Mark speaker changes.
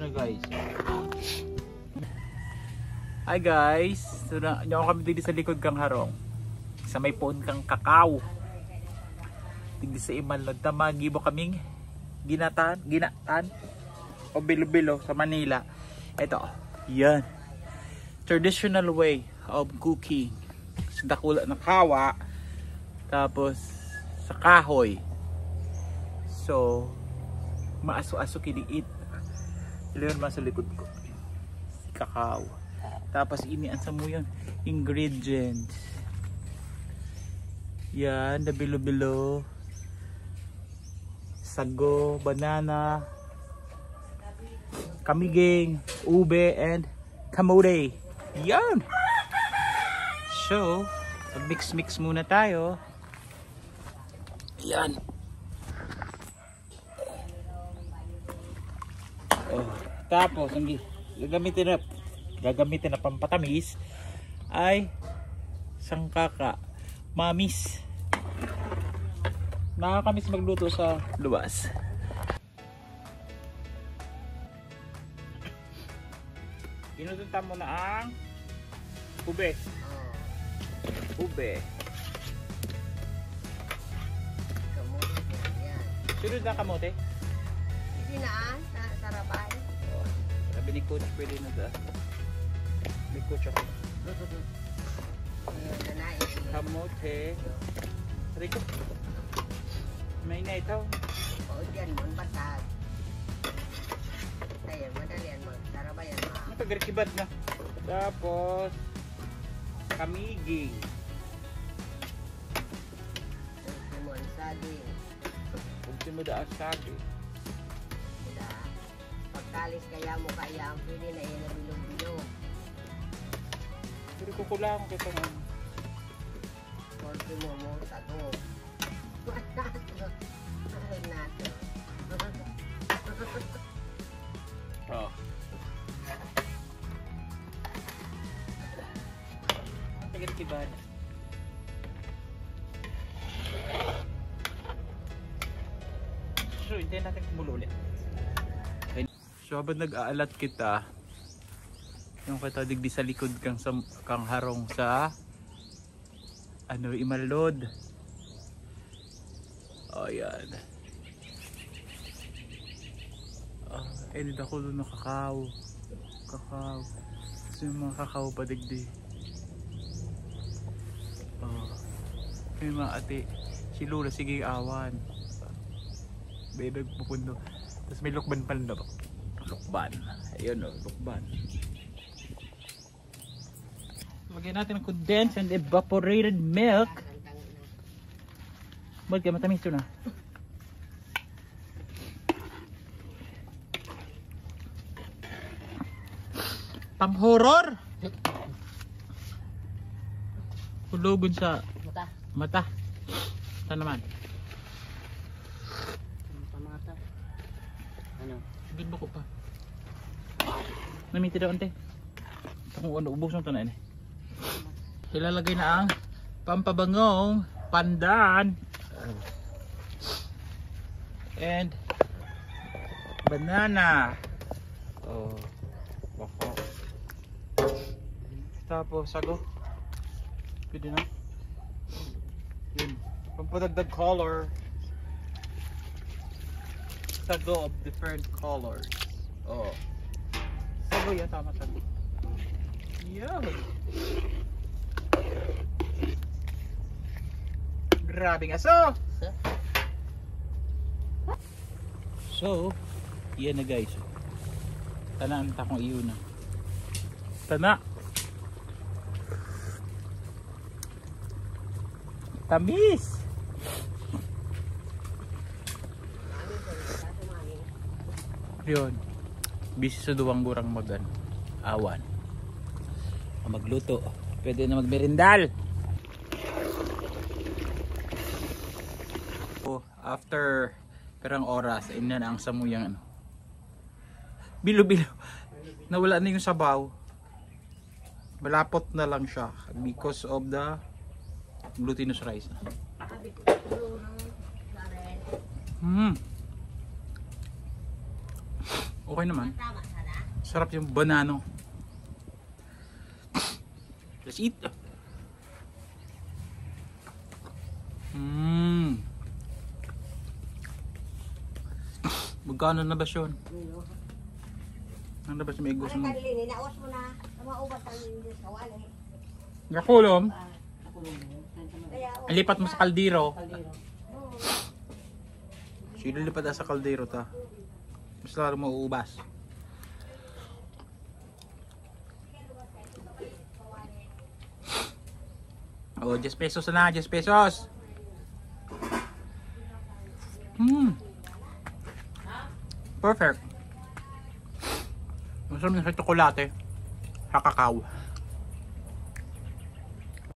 Speaker 1: Guys, hi guys, so nyo kami dito sa likod kang harong sa may puon kang kakao dito sa Imalod. Tamagibo kaming ginatan o bilo-bilo sa Manila. Ito, yan traditional way of cooking sa dakula ng kawa, tapos sa kahoy. So maaso-aso kiniit ilan man sa likod ko si kakao, tapos iniansa mo yun ingredients yan, na bilo-bilo, sago, banana, kamiging, ube, and kamote. Yan. So mix muna tayo. Yan. Tapos ang gagamitin na pampatamis ay sangkaka, mamis. Nakakamis magluto sa luwas. Inutuntan mo na ang ube. Sunod na kamote.
Speaker 2: Hindi na, sarabay.
Speaker 1: Sabi ni coach, pwede na da. May coach ako. Kamote. Rico. May na ito.
Speaker 2: O dyan mo, batag. Ayan, madalian mo. Sarabayan mo.
Speaker 1: Nagagrekibad na. Tapos kamiging.
Speaker 2: Ultimo ang saging.
Speaker 1: Ultimo da ang saging.
Speaker 2: Pagkalis kaya mo kaya ang pwede na yan na bilog-bilog.
Speaker 1: Pero kukulang kita nga.
Speaker 2: Ultimo mo, tato. Nato.
Speaker 1: Oh. Ang tagal-tibad. So, hintayin natin kumulo ulit. So, habang nag-aalat kita, yung kita digdi sa likod kang harong sa Imalod. Oh, yan. Edit ako doon ng kakao. Gusto yung mga kakao pa digdi. May mga ate, si Lula, sige awan. May nagpupundo. Tapos may lukban pa na ba? Lukban. Ayun o, lukban. Lagyan natin ng condensed and evaporated milk. Ba't kaya matamis ito na? Pang-horror! Hulugon sa mata. Saan naman?
Speaker 2: Mata. Ano?
Speaker 1: Ganda ko pa. Namiti daw ante. Kung ano, ubos na ito na ini. Ilalagay na ang pampabangong pandan and banana. Oh, bako. Tapos sago. Pwede na. Yun. Pampadagdag color. Sago of different colors. Oh. Sago yan, tama sago. Yan. Grabing aso. So, yan na guys. Tanaan ta kung iyo na. Tana. Tamis. Yun. Busy sa duwang gurang awan. Magluto. Pwede na magmerindal. After perang oras, ay na ang samuyang ano. Bilo-bilo. Nawala na yung sabaw. Malapot na lang siya because of the glutinous rice. Okay naman. Sarap yung banano. Let's eat. Magkano na ba yun? Ano ba siya may gusto mo?
Speaker 2: Ninaos mo na. Maubat ang hindi kawali.
Speaker 1: Nakulom. Lipat mo sa kaldero. Sino lipat sa kaldero ta? Mas lalo mauubas. Oh, 10 pesos na, 10 pesos. Perfect. Masarap yung sa tsokolate, sa kakao.